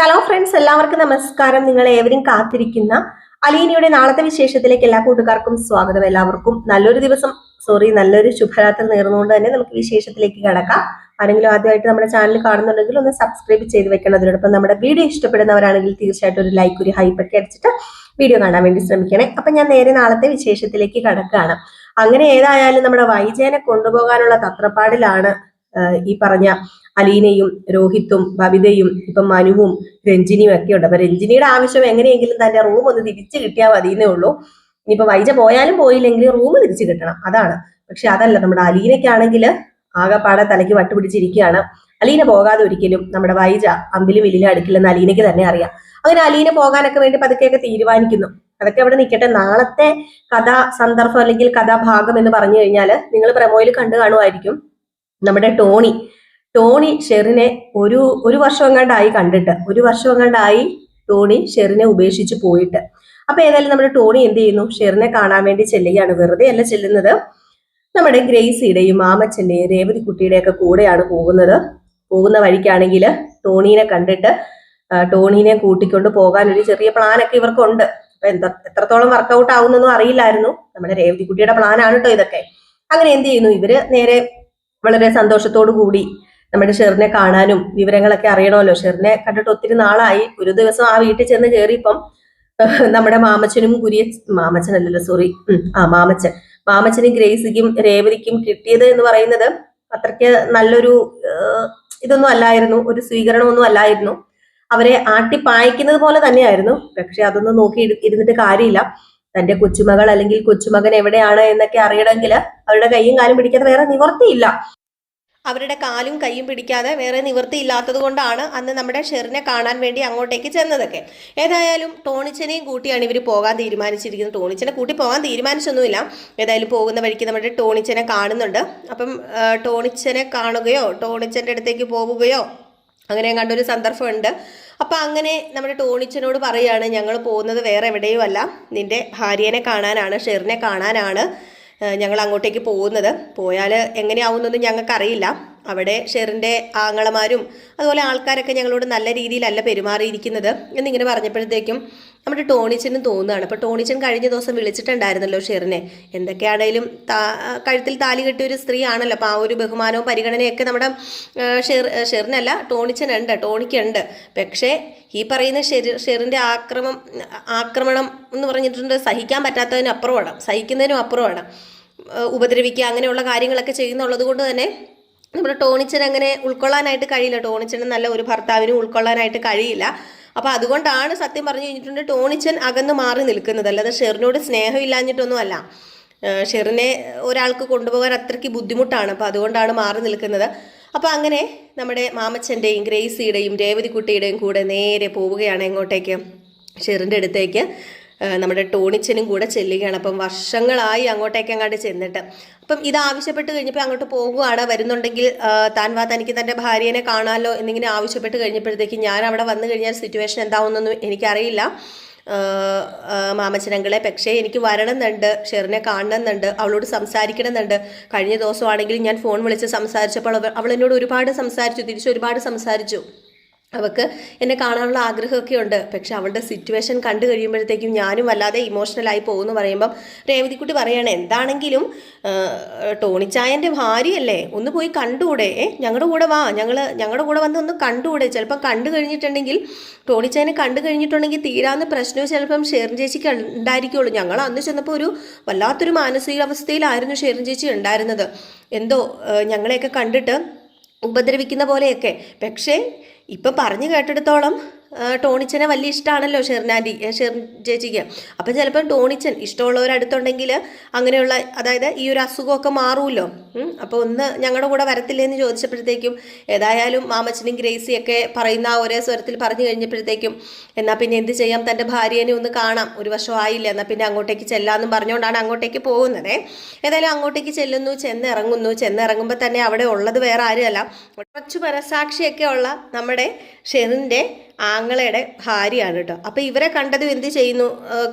Hello friends, എല്ലാവർക്കും നമസ്കാരം. നിങ്ങൾ ഏവരും കാത്തിരിക്കുന്ന അലീനയുടെ നാളത്തെ വിശേഷത്തിലേക്ക് എല്ലാ കൂട്ടുകാർക്കും സ്വാഗതം. എല്ലാവർക്കും നല്ലൊരു ശുഭരാത്രി നേർന്നുകൊണ്ട് തന്നെ നമുക്ക് വിശേഷത്തിലേക്ക് കടക്കാം. ആരെങ്കിലും ആദ്യമായിട്ട് നമ്മുടെ ചാനൽ കാണുന്നുണ്ടെങ്കിൽ ഒന്ന് സബ്സ്ക്രൈബ് ചെയ്ത് വെക്കണം. അതിനോടൊപ്പം നമ്മുടെ വീഡിയോ ഇഷ്ടപ്പെടുന്നവരാണെങ്കിൽ തീർച്ചയായിട്ടും ഒരു ലൈക്ക്, ഒരു ഹൈപ്പൊക്കെ അടിച്ചിട്ട് വീഡിയോ കാണാൻ വേണ്ടി ശ്രമിക്കണേ. അപ്പൊ ഞാൻ നേരെ നാളത്തെ വിശേഷത്തിലേക്ക് കടക്കുകയാണ്. അങ്ങനെ ഏതായാലും നമ്മുടെ വൈജയനെ കൊണ്ടുപോകാനുള്ള തത്രപ്പാടിലാണ് ഈ പറഞ്ഞ അലീനയും രോഹിത്തും ബബിതയും ഇപ്പം മനുവും രഞ്ജിനിയും ഒക്കെ ഉണ്ട്. അപ്പൊ രഞ്ജിനിയുടെ ആവശ്യം എങ്ങനെയെങ്കിലും തന്റെ റൂം ഒന്ന് തിരിച്ചു കിട്ടിയാൽ മതിയെന്നേ ഉള്ളൂ. ഇനിയിപ്പോ വൈജ പോയാലും പോയില്ലെങ്കിലും റൂം തിരിച്ചു കിട്ടണം, അതാണ്. പക്ഷെ അതല്ല, നമ്മുടെ അലീനയ്ക്കാണെങ്കിൽ ആകെപ്പാടെ തലയ്ക്ക് വട്ടുപിടിച്ചിരിക്കുകയാണ്. അലീന പോകാതെ ഒരിക്കലും നമ്മുടെ വൈജ അമ്പിലും വില്ലിലും അടുക്കില്ലെന്ന് അലീനയ്ക്ക് തന്നെ അറിയാം. അങ്ങനെ അലീന പോകാനൊക്കെ വേണ്ടി പതുക്കെയൊക്കെ തീരുമാനിക്കുന്നു. അതൊക്കെ അവിടെ നിൽക്കട്ടെ. നാളത്തെ സന്ദർഭം അല്ലെങ്കിൽ കഥാഭാഗം എന്ന് പറഞ്ഞു കഴിഞ്ഞാൽ നിങ്ങൾ പ്രമോയിൽ കണ്ടു കാണുമായിരിക്കും. നമ്മുടെ ടോണി ഷെറിനെ ഒരു വർഷം എങ്ങാണ്ടായി കണ്ടിട്ട്, ടോണി ഷെറിനെ ഉപേക്ഷിച്ച് പോയിട്ട്. അപ്പൊ ഏതായാലും നമ്മുടെ ടോണി എന്ത് ചെയ്യുന്നു, ഷെറിനെ കാണാൻ വേണ്ടി ചെല്ലുകയാണ്. വെറുതെ അല്ല ചെല്ലുന്നത്, നമ്മുടെ ഗ്രേസിയുടെയും മാമച്ചന്റെയും രേവതി കുട്ടിയുടെ ഒക്കെ കൂടെയാണ് പോകുന്നത്. പോകുന്ന വഴിക്കാണെങ്കിൽ ടോണീനെ കണ്ടിട്ട് ടോണീനെ കൂട്ടിക്കൊണ്ട് പോകാൻ ഒരു ചെറിയ പ്ലാനൊക്കെ ഇവർക്കുണ്ട്. അപ്പൊ എത്രത്തോളം വർക്കൗട്ട് ആവുന്നൊന്നും അറിയില്ലായിരുന്നു. നമ്മുടെ രേവതി കുട്ടിയുടെ പ്ലാനാണ് കേട്ടോ ഇതൊക്കെ. അങ്ങനെ എന്ത് ചെയ്യുന്നു, ഇവര് നേരെ വളരെ സന്തോഷത്തോടു കൂടി നമ്മുടെ ഷെറിനെ കാണാനും വിവരങ്ങളൊക്കെ അറിയണമല്ലോ. ഷെറിനെ കണ്ടിട്ട് ഒത്തിരി നാളായി. ഒരു ദിവസം ആ വീട്ടിൽ ചെന്ന് കയറിയപ്പം നമ്മുടെ മാമച്ചനും ഗ്രേസിക്കും രേവതിക്കും കിട്ടിയത് എന്ന് പറയുന്നത് അത്രയ്ക്ക് നല്ലൊരു ഇതൊന്നും അല്ലായിരുന്നു, ഒരു സ്വീകരണമൊന്നും അല്ലായിരുന്നു. അവരെ ആട്ടിപ്പായിക്കുന്നത് പോലെ തന്നെയായിരുന്നു. പക്ഷെ അതൊന്നും നോക്കി ഇരുന്നിട്ട് കാര്യമില്ല. തന്റെ കൊച്ചുമകൾ അല്ലെങ്കിൽ കൊച്ചുമകൻ എവിടെയാണ് എന്നൊക്കെ അറിയണമെങ്കിൽ അവരുടെ കൈയും കാലും പിടിക്കാതെ വേറെ നിവർത്തിയില്ല. അവരുടെ കാലും കൈയും പിടിക്കാതെ വേറെ നിവൃത്തിയില്ലാത്തത് കൊണ്ടാണ് അന്ന് നമ്മുടെ ഷെറിനെ കാണാൻ വേണ്ടി അങ്ങോട്ടേക്ക് ചെന്നതൊക്കെ. ഏതായാലും ടോണിച്ചനെയും കൂട്ടിയാണ് ഇവർ പോകാൻ തീരുമാനിച്ചിരിക്കുന്നത്. ടോണിച്ചനെ കൂട്ടി പോകാൻ തീരുമാനിച്ചൊന്നുമില്ല. ഏതായാലും പോകുന്ന വഴിക്ക് നമ്മുടെ ടോണിച്ചനെ കാണുന്നുണ്ട്. അപ്പം ടോണിച്ചനെ കാണുകയോ ടോണിച്ചൻ്റെ അടുത്തേക്ക് പോകുകയോ അങ്ങനെ കണ്ടൊരു സന്ദർഭമുണ്ട്. അപ്പം അങ്ങനെ നമ്മുടെ ടോണിച്ചനോട് പറയുകയാണ്, ഞങ്ങൾ പോകുന്നത് വേറെ എവിടെയും അല്ല, നിന്റെ ഭാര്യനെ കാണാനാണ്, ഷെറിനെ കാണാനാണ് ഞങ്ങൾ അങ്ങോട്ടേക്ക് പോകുന്നത്. പോയാൽ എങ്ങനെയാവുന്നൊന്നും ഞങ്ങൾക്കറിയില്ല. അവിടെ ഷെറിൻ്റെ ആങ്ങളമാരും അതുപോലെ ആൾക്കാരൊക്കെ ഞങ്ങളോട് നല്ല രീതിയിലല്ല പെരുമാറിയിരിക്കുന്നത് എന്നിങ്ങനെ പറഞ്ഞപ്പോഴത്തേക്കും നമ്മുടെ ടോണിച്ചനും തോന്നുകയാണ്. അപ്പോൾ ടോണിച്ചൻ കഴിഞ്ഞ ദിവസം വിളിച്ചിട്ടുണ്ടായിരുന്നല്ലോ ഷെറിനെ. എന്തൊക്കെയാണേലും കഴുത്തിൽ താലി കെട്ടിയ ഒരു സ്ത്രീ ആണല്ലോ. അപ്പോൾ ആ ഒരു ബഹുമാനവും പരിഗണനയൊക്കെ നമ്മുടെ ഷെറിനല്ല ടോണിക്കുണ്ട്. പക്ഷേ ഈ പറയുന്ന ഷെറിൻ്റെ ആക്രമണം എന്ന് പറഞ്ഞിട്ടുണ്ട് സഹിക്കാൻ പറ്റാത്തതിനും അപ്പുറമാണ്, സഹിക്കുന്നതിനും അപ്പുറമാണ്. ഉപദ്രവിക്കുക അങ്ങനെയുള്ള കാര്യങ്ങളൊക്കെ ചെയ്യുന്നുള്ളത് കൊണ്ട് തന്നെ നമ്മുടെ ടോണിച്ചൻ അങ്ങനെ ഉൾക്കൊള്ളാനായിട്ട് കഴിയില്ല. ടോണിച്ചന് നല്ല ഒരു ഭർത്താവിനും ഉൾക്കൊള്ളാനായിട്ട് കഴിയില്ല. അപ്പോൾ അതുകൊണ്ടാണ് സത്യം പറഞ്ഞു കഴിഞ്ഞിട്ടുണ്ട് ടോണിച്ചൻ അകന്ന് മാറി നിൽക്കുന്നത്. അല്ലാതെ ഷെറിനോട് സ്നേഹമില്ലാഞ്ഞിട്ടൊന്നും അല്ല. ഷെറിനെ ഒരാൾക്ക് കൊണ്ടുപോകാൻ അത്രയ്ക്ക് ബുദ്ധിമുട്ടാണ്. അപ്പോൾ അതുകൊണ്ടാണ് മാറി നിൽക്കുന്നത്. അപ്പോൾ അങ്ങനെ നമ്മുടെ മാമച്ചൻ്റെയും ഗ്രേസിയുടെയും രേവതിക്കുട്ടിയുടെയും കൂടെ നേരെ പോവുകയാണ് എങ്ങോട്ടേക്ക്, ഷെറിൻ്റെ അടുത്തേക്ക്. നമ്മുടെ ടോണിച്ചനും കൂടെ ചെല്ലുകയാണ്. അപ്പം വർഷങ്ങളായി അങ്ങോട്ടേക്ക് അങ്ങോട്ട് ചെന്നിട്ട് അപ്പം ഇത് ആവശ്യപ്പെട്ട് കഴിഞ്ഞപ്പോൾ അങ്ങോട്ട് പോകുകയാണ്. വരുന്നുണ്ടെങ്കിൽ തനിക്ക് തൻ്റെ ഭാര്യനെ കാണാമല്ലോ എന്നിങ്ങനെ ആവശ്യപ്പെട്ട് കഴിഞ്ഞപ്പോഴത്തേക്ക് ഞാൻ അവിടെ വന്നു കഴിഞ്ഞാൽ സിറ്റുവേഷൻ എന്താവുന്നൊന്നും എനിക്കറിയില്ല മാമച്ചനങ്ങളെ. പക്ഷേ എനിക്ക് വരണമെന്നുണ്ട്, ഷെറിനെ കാണണമെന്നുണ്ട്, അവളോട് സംസാരിക്കണമെന്നുണ്ട്. കഴിഞ്ഞ ദിവസമാണെങ്കിൽ ഞാൻ ഫോൺ വിളിച്ച് സംസാരിച്ചപ്പോൾ അവൾ എന്നോട് ഒരുപാട് സംസാരിച്ചു, തിരിച്ചൊരുപാട് സംസാരിച്ചു. അവൾക്ക് എന്നെ കാണാനുള്ള ആഗ്രഹമൊക്കെ ഉണ്ട്. പക്ഷെ അവളുടെ സിറ്റുവേഷൻ കണ്ടു കഴിയുമ്പോഴത്തേക്കും ഞാനും വല്ലാതെ ഇമോഷണലായി പോകുമെന്ന് പറയുമ്പം രേവതിക്കുട്ടി പറയുകയാണ്, എന്താണെങ്കിലും ടോണിച്ചായൻ്റെ ഭാര്യയല്ലേ, ഒന്ന് പോയി കണ്ടുകൂടെ, ഞങ്ങളുടെ കൂടെ വാ, ഞങ്ങളുടെ കൂടെ വന്ന് ഒന്ന് കണ്ടുകൂടെ. ചിലപ്പം കണ്ടു കഴിഞ്ഞിട്ടുണ്ടെങ്കിൽ ടോണിച്ചായനെ കണ്ടു കഴിഞ്ഞിട്ടുണ്ടെങ്കിൽ തീരാവുന്ന പ്രശ്നവും ചിലപ്പം ഷെറിൻ ചേച്ചിക്ക് ഉണ്ടായിരിക്കുള്ളൂ. ഞങ്ങൾ അന്ന് ചെന്നപ്പോൾ വല്ലാത്തൊരു മാനസികാവസ്ഥയിലായിരുന്നു ഷെറിൻ ചേച്ചി ഉണ്ടായിരുന്നത്. എന്തോ ഞങ്ങളെയൊക്കെ കണ്ടിട്ട് ഉപദ്രവിക്കുന്ന പോലെയൊക്കെ. പക്ഷേ ഇപ്പം പറഞ്ഞു കേട്ടെടുത്തോളം ടോണിച്ചനെ വലിയ ഇഷ്ടമാണല്ലോ ഷെറിൻ ചേച്ചിക്ക്. അപ്പം ചിലപ്പം ടോണിച്ചൻ ഇഷ്ടമുള്ളവരടുത്തുണ്ടെങ്കിൽ അങ്ങനെയുള്ള അതായത് ഈ ഒരു അസുഖമൊക്കെ മാറുമല്ലോ. അപ്പോൾ ഒന്ന് ഞങ്ങളുടെ കൂടെ വരത്തില്ലേ എന്ന് ചോദിച്ചപ്പോഴത്തേക്കും ഏതായാലും മാമച്ചനും ഗ്രേസിയൊക്കെ പറയുന്ന ആ ഒരേ സ്വരത്തിൽ പറഞ്ഞു കഴിഞ്ഞപ്പോഴത്തേക്കും എന്നാൽ പിന്നെ എന്ത് ചെയ്യാം, തൻ്റെ ഭാര്യനെ ഒന്ന് കാണാം, ഒരു വർഷം ആയില്ല, എന്നാൽ പിന്നെ അങ്ങോട്ടേക്ക് ചെല്ലാമെന്നും പറഞ്ഞുകൊണ്ടാണ് അങ്ങോട്ടേക്ക് പോകുന്നത്. ഏതായാലും അങ്ങോട്ടേക്ക് ചെന്നിറങ്ങുമ്പോൾ തന്നെ അവിടെ ഉള്ളത് വേറെ ആരുമല്ല, കുറച്ച് മനസാക്ഷിയൊക്കെ ഉള്ള നമ്മുടെ ഷെറിൻ്റെ ആങ്ങളയുടെ ഭാര്യയാണ് കേട്ടോ. അപ്പോൾ ഇവരെ കണ്ടതും എന്ത് ചെയ്യുന്നു,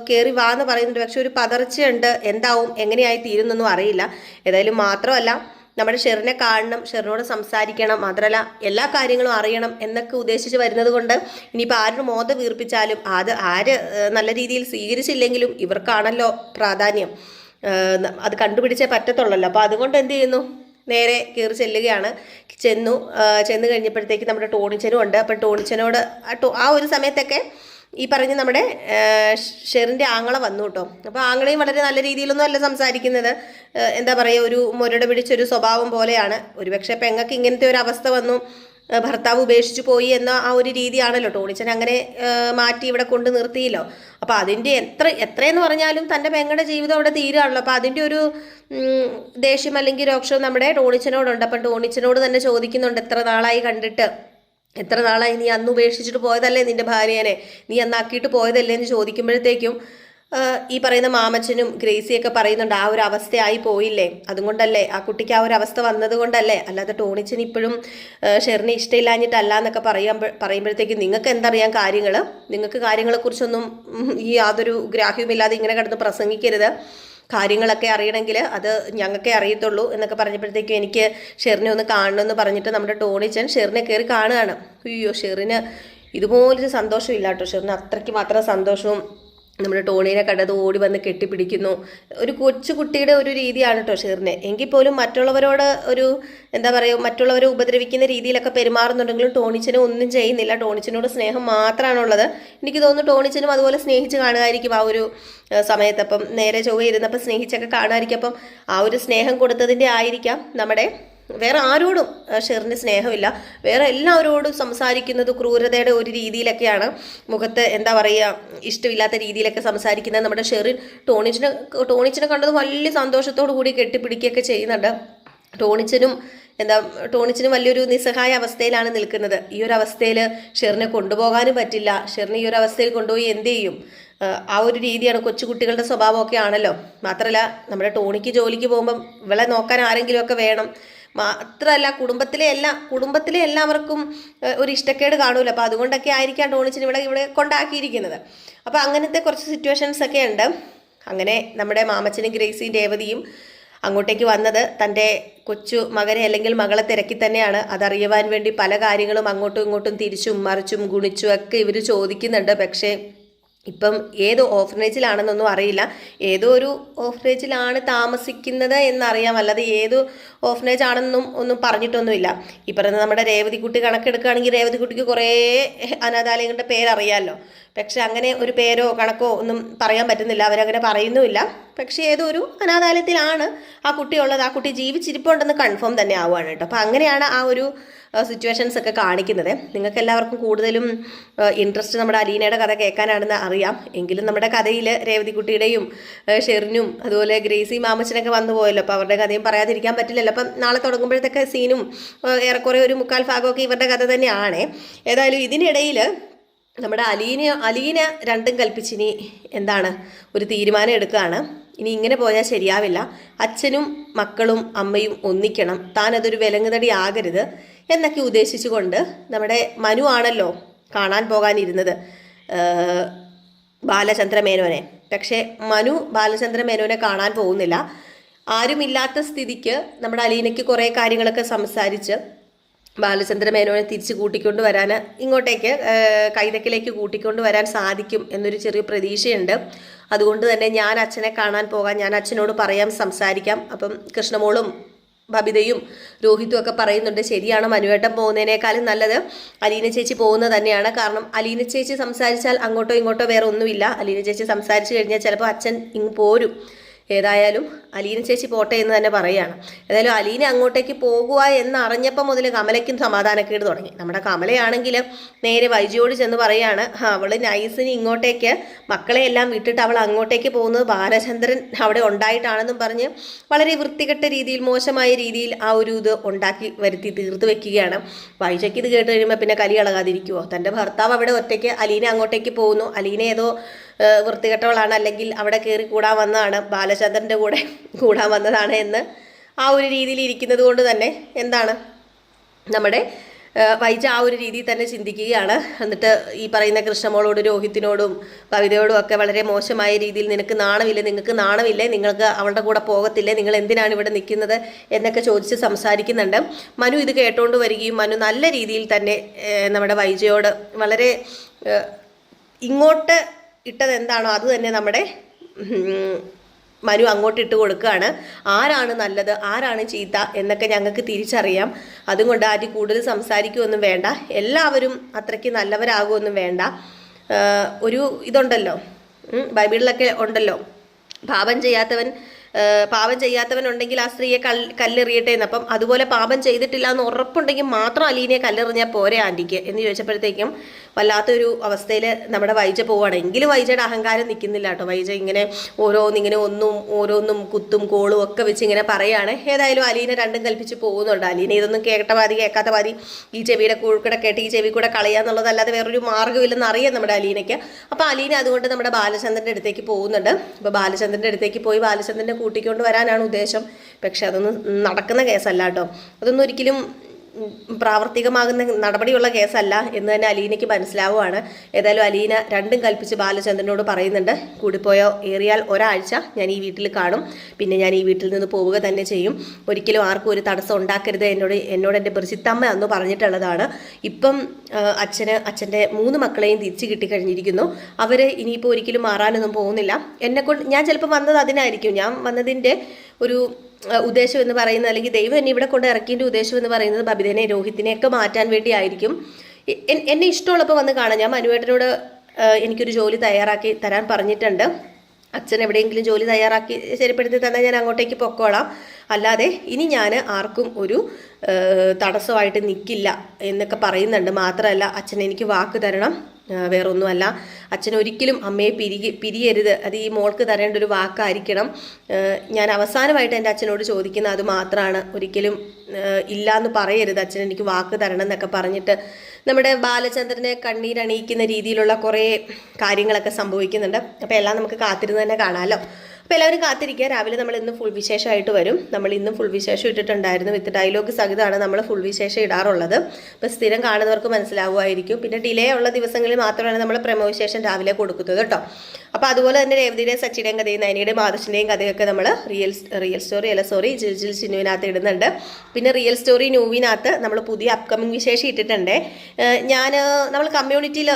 കയറി വാ എന്ന് പറയുന്നുണ്ട്. പക്ഷെ ഒരു പതർച്ചയുണ്ട്, എന്താവും എങ്ങനെയായി തീരുന്നൊന്നും അറിയില്ല. ഏതായാലും മാത്രമല്ല നമ്മുടെ ഷെറിനെ കാണണം, ഷെറിനോട് സംസാരിക്കണം, മാത്രമല്ല എല്ലാ കാര്യങ്ങളും അറിയണം എന്നൊക്കെ ഉദ്ദേശിച്ച് വരുന്നത് കൊണ്ട് ഇനിയിപ്പോൾ ആരുടെ മോത വീർപ്പിച്ചാലും അത് ആര് നല്ല രീതിയിൽ സ്വീകരിച്ചില്ലെങ്കിലും ഇവർക്കാണല്ലോ പ്രാധാന്യം. അത് കണ്ടുപിടിച്ചേ പറ്റത്തുള്ളല്ലോ. അപ്പോൾ അതുകൊണ്ട് എന്ത് ചെയ്യുന്നു, നേരെ കയറി ചെല്ലുകയാണ്. ചെന്ന് കഴിഞ്ഞപ്പോഴത്തേക്ക് നമ്മുടെ ടോണിച്ചനും ഉണ്ട്. അപ്പം ടോണിച്ചനോട് ആ ഒരു സമയത്തൊക്കെ ഈ പറഞ്ഞ് നമ്മുടെ ഷെറിൻ്റെ ആങ്ങള വന്നു കേട്ടോ. അപ്പോൾ ആങ്ങളെയും വളരെ നല്ല രീതിയിലൊന്നും അല്ല സംസാരിക്കുന്നത്. എന്താ പറയുക, ഒരു മുരട് പിടിച്ചൊരു സ്വഭാവം പോലെയാണ്. ഒരുപക്ഷെ പെങ്ങൾക്ക് ഇങ്ങനത്തെ ഒരു അവസ്ഥ വന്നു, ഭർത്താവ് ഉപേക്ഷിച്ചു പോയി എന്ന ആ ഒരു രീതിയാണല്ലോ. ടോണിച്ചൻ അങ്ങനെ മാറ്റി ഇവിടെ കൊണ്ട് നിർത്തിയല്ലോ. അപ്പോൾ അതിൻ്റെ എത്രയെന്ന് പറഞ്ഞാലും തൻ്റെ പെങ്ങളുടെ ജീവിതം അവിടെ തീരുകയാണല്ലോ. അപ്പോൾ അതിൻ്റെ ഒരു ദേഷ്യം അല്ലെങ്കിൽ രോക്ഷം നമ്മുടെ ടോണിച്ചനോടുണ്ട്. അപ്പം ടോണിച്ചനോട് തന്നെ ചോദിക്കുന്നുണ്ട്, എത്ര നാളായി കണ്ടിട്ട്, എത്ര നാളായി, നീ അന്ന് ഉപേക്ഷിച്ചിട്ട് പോയതല്ലേ നിന്റെ ഭാര്യനെ, നീ അന്നാക്കിയിട്ട് പോയതല്ലേ എന്ന് ചോദിക്കുമ്പോഴത്തേക്കും ഈ പറയുന്ന മാമച്ചനും ഗ്രേസിയൊക്കെ പറയുന്നുണ്ട്, ആ ഒരു അവസ്ഥയായി പോയില്ലേ, അതുകൊണ്ടല്ലേ ആ കുട്ടിക്ക് ആ ഒരു അവസ്ഥ വന്നത് കൊണ്ടല്ലേ, അല്ലാതെ ടോണിച്ചന് ഇപ്പോഴും ഷെറിനെ ഇഷ്ടമില്ലാഞ്ഞിട്ടല്ല എന്നൊക്കെ പറയുമ്പോഴത്തേക്കും നിങ്ങൾക്ക് എന്തറിയാം കാര്യങ്ങൾ, നിങ്ങൾക്ക് കാര്യങ്ങളെക്കുറിച്ചൊന്നും ഈ യാതൊരു ഗ്രാഹ്യവുമില്ലാതെ ഇങ്ങനെ കിടന്ന് പ്രസംഗിക്കരുത്, കാര്യങ്ങളൊക്കെ അറിയണമെങ്കിൽ അത് ഞങ്ങൾക്കേ അറിയത്തുള്ളൂ എന്നൊക്കെ പറഞ്ഞപ്പോഴത്തേക്കും എനിക്ക് ഷെറിനെ ഒന്ന് കാണണമെന്ന് പറഞ്ഞിട്ട് നമ്മുടെ ടോണിച്ചൻ ഷെറിനെ കയറി കാണുകയാണ്. അയ്യോ, ഷെറിന് ഇതുപോലൊരു സന്തോഷമില്ല കേട്ടോ. ഷെറിന് അത്രയ്ക്ക് മാത്രം സന്തോഷവും നമ്മുടെ ടോണീനെ കണ്ടത് ഓടി വന്ന് കെട്ടിപ്പിടിക്കുന്നു. ഒരു കൊച്ചു കുട്ടിയുടെ ഒരു രീതിയാണ് കേട്ടോ ഷെറിനെ. എങ്കിൽ പോലും മറ്റുള്ളവരോട് ഒരു എന്താ പറയുക, മറ്റുള്ളവരെ ഉപദ്രവിക്കുന്ന രീതിയിലൊക്കെ പെരുമാറുന്നുണ്ടെങ്കിലും ടോണിച്ചനും ഒന്നും ചെയ്യുന്നില്ല. ടോണിച്ചനോട് സ്നേഹം മാത്രമാണുള്ളത്. എനിക്ക് തോന്നുന്നു ടോണിച്ചനും അതുപോലെ സ്നേഹിച്ച് കാണുമായിരിക്കും ആ ഒരു സമയത്ത്. അപ്പം നേരെ ചൊവ്വ ഇരുന്നപ്പോൾ സ്നേഹിച്ചൊക്കെ കാണുമായിരിക്കും. അപ്പം ആ ഒരു സ്നേഹം കൊടുത്തതിൻ്റെ ആയിരിക്കാം നമ്മുടെ വേറെ ആരോടും ഷെറിന് സ്നേഹമില്ല. വേറെ എല്ലാവരോടും സംസാരിക്കുന്നത് ക്രൂരതയുടെ ഒരു രീതിയിലൊക്കെയാണ്. മുഖത്ത് എന്താ പറയുക, ഇഷ്ടമില്ലാത്ത രീതിയിലൊക്കെ സംസാരിക്കുന്നത് നമ്മുടെ ഷെറിൻ ടോണിച്ചിനെ കണ്ടത് വലിയ സന്തോഷത്തോടു കൂടി കെട്ടിപ്പിടിക്കുകയൊക്കെ ചെയ്യുന്നുണ്ട്. ടോണിച്ചിനും വലിയൊരു നിസ്സഹായ അവസ്ഥയിലാണ് നിൽക്കുന്നത്. ഈ ഒരു അവസ്ഥയിൽ ഷെറിനെ കൊണ്ടുപോകാനും പറ്റില്ല. ഷെറിനെ ഈ ഒരു അവസ്ഥയിൽ കൊണ്ടുപോയി എന്ത് ചെയ്യും? ആ ഒരു രീതിയാണ്. കൊച്ചുകുട്ടികളുടെ സ്വഭാവമൊക്കെ ആണല്ലോ. മാത്രമല്ല നമ്മുടെ ടോണിക്ക് ജോലിക്ക് പോകുമ്പം ഇവളെ നോക്കാൻ ആരെങ്കിലുമൊക്കെ വേണം. മാത്രമല്ല കുടുംബത്തിലെ എല്ലാവർക്കും ഒരു ഇഷ്ടക്കേട് കാണൂല. അപ്പോൾ അതുകൊണ്ടൊക്കെ ആയിരിക്കാം ടോണിച്ചിന് ഇവിടെ കൊണ്ടാക്കിയിരിക്കുന്നത്. അപ്പോൾ അങ്ങനത്തെ കുറച്ച് സിറ്റുവേഷൻസ് ഒക്കെ ഉണ്ട്. അങ്ങനെ നമ്മുടെ മാമച്ചനും ഗ്രേസിയും രേവതിയും അങ്ങോട്ടേക്ക് വന്നത് തൻ്റെ കൊച്ചു മകനെ അല്ലെങ്കിൽ മകളെ തിരക്കി തന്നെയാണ്. അതറിയുവാൻ വേണ്ടി പല കാര്യങ്ങളും അങ്ങോട്ടും ഇങ്ങോട്ടും തിരിച്ചും മറിച്ചും ഗുണിച്ചും ഒക്കെ ഇവർ ചോദിക്കുന്നുണ്ട്. പക്ഷേ ഇപ്പം ഏത് ഓർഫനേജിലാണെന്നൊന്നും അറിയില്ല. ഏതോ ഒരു ഓർഫനേജിലാണ് താമസിക്കുന്നത് എന്നറിയാം, അല്ലാതെ ഏത് ഓർഫനേജ് ആണെന്നും ഒന്നും പറഞ്ഞിട്ടൊന്നുമില്ല. ഈ പറയുന്നത് നമ്മുടെ രേവതിക്കുട്ടി കണക്കെടുക്കുകയാണെങ്കിൽ രേവതിക്കുട്ടിക്ക് കുറേ അനാഥാലയങ്ങളുടെ പേരറിയാമല്ലോ. പക്ഷെ അങ്ങനെ ഒരു പേരോ കണക്കോ ഒന്നും പറയാൻ പറ്റുന്നില്ല, അവരങ്ങനെ പറയുന്നുമില്ല. പക്ഷേ ഏതോ ഒരു അനാഥാലയത്തിലാണ് ആ കുട്ടി ഉള്ളത്. ആ കുട്ടി ജീവിച്ചിരിപ്പുണ്ടെന്ന് കൺഫേം തന്നെ ആവുകയാണ് കേട്ടോ. അപ്പോൾ അങ്ങനെയാണ് ആ ഒരു സിറ്റുവേഷൻസ് ഒക്കെ കാണിക്കുന്നത്. നിങ്ങൾക്ക് എല്ലാവർക്കും കൂടുതലും ഇൻട്രസ്റ്റ് നമ്മുടെ അലീനയുടെ കഥ കേൾക്കാനാണെന്ന് അറിയാം. എങ്കിലും നമ്മുടെ കഥയിൽ രേവതിക്കുട്ടിയുടെയും ഷെറിനും അതുപോലെ ഗ്രേസി മാമച്ചനൊക്കെ വന്നു പോയല്ലോ. അപ്പോൾ അവരുടെ കഥയും പറയാതിരിക്കാൻ പറ്റില്ലല്ലോ. അപ്പം നാളെ തുടങ്ങുമ്പോഴത്തേക്ക് സീനും ഏറെക്കുറെ ഒരു 3/4 ഭാഗമൊക്കെ ഇവരുടെ കഥ തന്നെയാണ്. ഏതായാലും ഇതിനിടയിൽ നമ്മുടെ അലീന രണ്ടും കൽപ്പിച്ചിനി എന്താണ് ഒരു തീരുമാനം എടുക്കുകയാണ്. ഇനി ഇങ്ങനെ പോയാൽ ശരിയാവില്ല, അച്ഛനും മക്കളും അമ്മയും ഒന്നിക്കണം, താൻ അതൊരു വിലങ്ങുതടി ആകരുത് എന്നൊക്കെ ഉദ്ദേശിച്ചുകൊണ്ട് നമ്മുടെ മനു ആണല്ലോ കാണാൻ പോകാനിരുന്നത് ബാലചന്ദ്ര മേനോനെ. പക്ഷേ മനു ബാലചന്ദ്ര മേനോനെ കാണാൻ പോകുന്നില്ല. ആരുമില്ലാത്ത സ്ഥിതിക്ക് നമ്മുടെ അലീനയ്ക്ക് കുറേ കാര്യങ്ങളൊക്കെ സംസാരിച്ച് ബാലചന്ദ്ര മേനോനെ തിരിച്ച് കൂട്ടിക്കൊണ്ട് വരാൻ ഇങ്ങോട്ടേക്ക് കൈതക്കിലേക്ക് കൂട്ടിക്കൊണ്ട് വരാൻ സാധിക്കും എന്നൊരു ചെറിയ പ്രതീക്ഷയുണ്ട്. അതുകൊണ്ട് തന്നെ ഞാൻ അച്ഛനെ കാണാൻ പോകാൻ, ഞാൻ അച്ഛനോട് പറയാം, സംസാരിക്കാം. അപ്പം കൃഷ്ണമോളും ബബിതയും രോഹിത്തും ഒക്കെ പറയുന്നുണ്ട്, ശരിയാണ്, മനുവേട്ടൻ പോകുന്നതിനേക്കാളും നല്ലത് അലീന ചേച്ചി പോകുന്നത് തന്നെയാണ്. കാരണം അലീന ചേച്ചി സംസാരിച്ചാൽ അങ്ങോട്ടോ ഇങ്ങോട്ടോ വേറെ ഒന്നുമില്ല. അലീന ചേച്ചി സംസാരിച്ച് കഴിഞ്ഞാൽ ചിലപ്പോൾ അച്ഛൻ ഇങ്ങ് പോരും. ഏതായാലും അലീന ചേച്ചി പോട്ടെ എന്ന് തന്നെ പറയുകയാണ്. ഏതായാലും അലീന അങ്ങോട്ടേക്ക് പോകുക എന്നറിഞ്ഞപ്പോൾ മുതൽ കമലയ്ക്കും സമാധാനക്കേട് തുടങ്ങി. നമ്മുടെ കമലയാണെങ്കിൽ നേരെ വൈജിയോട് ചെന്ന് പറയുകയാണ്, അവൾ നൈസിന് ഇങ്ങോട്ടേക്ക് മക്കളെ എല്ലാം വിട്ടിട്ട് അവൾ അങ്ങോട്ടേക്ക് പോകുന്നത് ബാലചന്ദ്രൻ അവിടെ ഉണ്ടായിട്ടാണെന്നും പറഞ്ഞ് വളരെ വൃത്തികെട്ട രീതിയിൽ, മോശമായ രീതിയിൽ ആ ഒരു ഇത് ഉണ്ടാക്കി വരുത്തി തീർത്ത് വെക്കുകയാണ്. വൈജയ്ക്ക് ഇത് കേട്ട് കഴിയുമ്പോൾ പിന്നെ കലി ഇളകാതിരിക്കുമോ? തൻ്റെ ഭർത്താവ് അവിടെ ഒറ്റയ്ക്ക്, അലീന അങ്ങോട്ടേക്ക് പോകുന്നു, അലീന ഏതോ വൃത്തികെട്ടവളാണ്, അല്ലെങ്കിൽ അവിടെ കയറി കൂടാൻ വന്നതാണ്, ബാലചന്ദ്രൻ്റെ കൂടെ കൂടാൻ വന്നതാണ് എന്ന് ആ ഒരു രീതിയിൽ ഇരിക്കുന്നത് കൊണ്ട് തന്നെ എന്താണ് നമ്മുടെ വൈജ ആ ഒരു രീതിയിൽ തന്നെ ചിന്തിക്കുകയാണ്. എന്നിട്ട് ഈ പറയുന്ന കൃഷ്ണമോളോടും രോഹിത്തിനോടും കവിതയോടും ഒക്കെ വളരെ മോശമായ രീതിയിൽ നിങ്ങൾക്ക് നാണമില്ലേ, നിങ്ങൾക്ക് അവളുടെ കൂടെ പോകത്തില്ലേ, നിങ്ങൾ എന്തിനാണ് ഇവിടെ നിൽക്കുന്നത് എന്നൊക്കെ ചോദിച്ച് സംസാരിക്കുന്നുണ്ട്. മനു ഇത് കേട്ടോണ്ട് വരികയും മനു നല്ല രീതിയിൽ തന്നെ നമ്മുടെ വൈജയോട് വളരെ ഇങ്ങോട്ട് ഇട്ടത് എന്താണോ അത് തന്നെ നമ്മുടെ മനു അങ്ങോട്ട് ഇട്ട് കൊടുക്കുകയാണ്. ആരാണ് നല്ലത് ആരാണ് ചീത്ത എന്നൊക്കെ ഞങ്ങൾക്ക് തിരിച്ചറിയാം. അതുകൊണ്ട് ആരും കൂടുതൽ സംസാരിക്കുകയൊന്നും വേണ്ട, എല്ലാവരും അത്രയ്ക്ക് നല്ലവരാകുമൊന്നും വേണ്ട. ഒരു ഇതുണ്ടല്ലോ, ബൈബിളിലൊക്കെ ഉണ്ടല്ലോ, പാപം ചെയ്യാത്തവൻ ഉണ്ടെങ്കിൽ ആ സ്ത്രീയെ കല്ലെറിയട്ടെ എന്ന്. അപ്പം അതുപോലെ പാപം ചെയ്തിട്ടില്ല എന്ന് ഉറപ്പുണ്ടെങ്കിൽ മാത്രം അലീനയെ കല്ലെറിഞ്ഞാൽ പോരെ ആൻറ്റിക്ക് എന്ന് ചോദിച്ചപ്പോഴത്തേക്കും വല്ലാത്തൊരു അവസ്ഥയിൽ നമ്മുടെ വൈജ പോവുകയാണ്. എങ്കിലും വൈജയുടെ അഹങ്കാരം നിൽക്കുന്നില്ല കേട്ടോ. വൈജ ഇങ്ങനെ ഓരോന്നും കുത്തും കോളും ഒക്കെ വെച്ച് ഇങ്ങനെ പറയുകയാണ്. ഏതായാലും അലീന രണ്ടും കൽപ്പിച്ച് പോകുന്നുണ്ട്. അലീന ഇതൊന്നും കേൾക്കാത്ത പാതി ഈ ചെവിയുടെ കൂടെ കേട്ട് ഈ ചെവി കൂടെ കളയാന്നുള്ളതല്ലാതെ വേറൊരു മാർഗ്ഗമില്ലെന്ന് അറിയാം നമ്മുടെ അലീനയ്ക്ക്. അപ്പോൾ അലീന അതുകൊണ്ട് നമ്മുടെ ബാലചന്ദ്രൻ്റെ അടുത്തേക്ക് പോകുന്നുണ്ട്. അപ്പോൾ ബാലചന്ദ്രൻ്റെ അടുത്തേക്ക് പോയി ബാലചന്ദ്രനെ കൂട്ടിക്കൊണ്ട് വരാനാണ് ഉദ്ദേശം. പക്ഷെ അതൊന്നും നടക്കുന്ന കേസല്ല കേട്ടോ. അതൊന്നും ഒരിക്കലും പ്രാവർത്തികമാകുന്ന നടപടിയുള്ള കേസല്ല എന്ന് തന്നെ അലീനയ്ക്ക് മനസ്സിലാവുകയാണ്. ഏതായാലും അലീന രണ്ടും കൽപ്പിച്ച് ബാലചന്ദ്രനോട് പറയുന്നുണ്ട്, കൂടിപ്പോയോ ഏറിയാൽ ഒരാഴ്ച ഞാൻ ഈ വീട്ടിൽ കാണും, പിന്നെ ഞാൻ ഈ വീട്ടിൽ നിന്ന് പോവുക തന്നെ ചെയ്യും. ഒരിക്കലും ആർക്കും ഒരു തടസ്സം ഉണ്ടാക്കരുത് എന്നോട് എൻ്റെ ബ്രിജിത്തമ്മ അന്ന് പറഞ്ഞിട്ടുള്ളതാണ്. ഇപ്പം അച്ഛൻ്റെ 3 മക്കളെയും തിരിച്ചു കിട്ടിക്കഴിഞ്ഞിരിക്കുന്നു. അവർ ഇനിയിപ്പോൾ ഒരിക്കലും മാറാനൊന്നും പോകുന്നില്ല. എന്നെക്കൊണ്ട് ഞാൻ ചിലപ്പോൾ വന്നത് അതിനായിരിക്കും. ഞാൻ വന്നതിൻ്റെ ഒരു ഉദ്ദേശം എന്ന് പറയുന്നത്, അല്ലെങ്കിൽ ദൈവം എന്നെ ഇവിടെ കൊണ്ട് ഇറക്കിയതിൻ്റെ ഉദ്ദേശം എന്ന് പറയുന്നത് ബബിതനെ രോഹിത്തിനെയൊക്കെ മാറ്റാൻ വേണ്ടിയായിരിക്കും. എന്നെ ഇഷ്ടമുള്ളപ്പോൾ വന്ന് കാണാം. ഞാൻ മനുവേട്ടനോട് എനിക്കൊരു ജോലി തയ്യാറാക്കി തരാൻ പറഞ്ഞിട്ടുണ്ട്. അച്ഛൻ എവിടെയെങ്കിലും ജോലി തയ്യാറാക്കി ശരിപ്പെടുത്തി തന്നെ ഞാൻ അങ്ങോട്ടേക്ക് പൊക്കോളാം. അല്ലാതെ ഇനി ഞാൻ ആർക്കും ഒരു തടസ്സമായിട്ട് നിൽക്കില്ല എന്നൊക്കെ പറയുന്നുണ്ട്. മാത്രമല്ല അച്ഛൻ എനിക്ക് വാക്ക് തരണം, വേറൊന്നുമല്ല. അച്ഛൻ ഒരിക്കലും അമ്മയെ പിരിയരുത്, അത് ഈ മോൾക്ക് തരേണ്ട ഒരു വാക്കായിരിക്കണം. ഞാൻ അവസാനമായിട്ട് എൻ്റെ അച്ഛനോട് ചോദിക്കുന്ന അത് മാത്രമാണ്, ഒരിക്കലും ഇല്ലയെന്ന് പറയരുത്, അച്ഛൻ എനിക്ക് വാക്ക് തരണം എന്നൊക്കെ പറഞ്ഞിട്ട് നമ്മുടെ ബാലചന്ദ്രനെ കണ്ണീരണിയിക്കുന്ന രീതിയിലുള്ള കുറേ കാര്യങ്ങളൊക്കെ സംഭവിക്കുന്നുണ്ട്. അപ്പോൾ എല്ലാം നമുക്ക് കാത്തിരുന്ന് തന്നെ കാണാമല്ലോ. അപ്പോൾ എല്ലാവരും കാത്തിരിക്കുക. രാവിലെ നമ്മൾ ഇന്ന് ഫുൾ വിശേഷമായിട്ട് വരും. നമ്മൾ ഇന്നും ഫുൾ വിശേഷം ഇട്ടിട്ടുണ്ടായിരുന്നു. വിത്ത് ഡയലോഗ് സഹിതമാണ് നമ്മൾ ഫുൾ വിശേഷം ഇടാറുള്ളത്. അപ്പോൾ സ്ഥിരം കാണുന്നവർക്ക് മനസ്സിലാവുമായിരിക്കും. പിന്നെ ഡിലേ ഉള്ള ദിവസങ്ങളിൽ മാത്രമാണ് നമ്മൾ പ്രമോ വിശേഷം രാവിലെ കൊടുക്കുന്നത് കേട്ടോ. അപ്പോൾ അതുപോലെ തന്നെ രേവതിയുടെയും സച്ചിയുടെയും കഥയും നയനിയുടെയും ആദർശിൻ്റെയും കഥയൊക്കെ നമ്മൾ ജിൽ ചിന്നുവിനകത്ത് ഇടുന്നുണ്ട്. പിന്നെ റിയൽ സ്റ്റോറി ന്യൂവിനകത്ത് നമ്മൾ പുതിയ അപ്കമിങ് വിശേഷം ഇട്ടിട്ടുണ്ട്. നമ്മൾ കമ്മ്യൂണിറ്റിയിൽ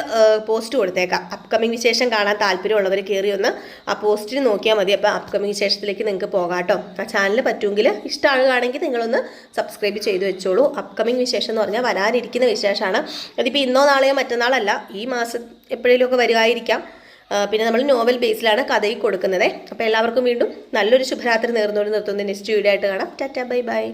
പോസ്റ്റ് കൊടുത്തേക്കാം. അപ്കമിങ് വിശേഷം കാണാൻ താല്പര്യമുള്ളവർ കയറി ഒന്ന് ആ പോസ്റ്റിന് നോക്കിയാൽ മതി. അപ്പോൾ അപ്കമിങ് വിശേഷത്തിലേക്ക് നിങ്ങൾക്ക് പോകാം കേട്ടോ. ആ ചാനൽ പറ്റുമെങ്കിൽ ഇഷ്ടമാകുകയാണെങ്കിൽ നിങ്ങളൊന്ന് സബ്സ്ക്രൈബ് ചെയ്ത് വെച്ചോളൂ. അപ്കമിങ് വിശേഷം എന്ന് പറഞ്ഞാൽ വരാനിരിക്കുന്ന വിശേഷമാണ്. അതിപ്പോൾ ഇന്നോ നാളെയോ മറ്റന്നാളല്ല, ഈ മാസം എപ്പോഴേലുമൊക്കെ വരുമായിരിക്കാം. പിന്നെ നമ്മൾ നോവൽ ബേസിലാണ് കഥയിൽ കൊടുക്കുന്നത്. അപ്പോൾ എല്ലാവർക്കും വീണ്ടും നല്ലൊരു ശുഭരാത്രി നേർന്നുകൊണ്ട് നിർത്തുന്നത്. നെക്സ്റ്റ് വീഡിയോ ആയിട്ട് കാണാം. Tata, bye bye.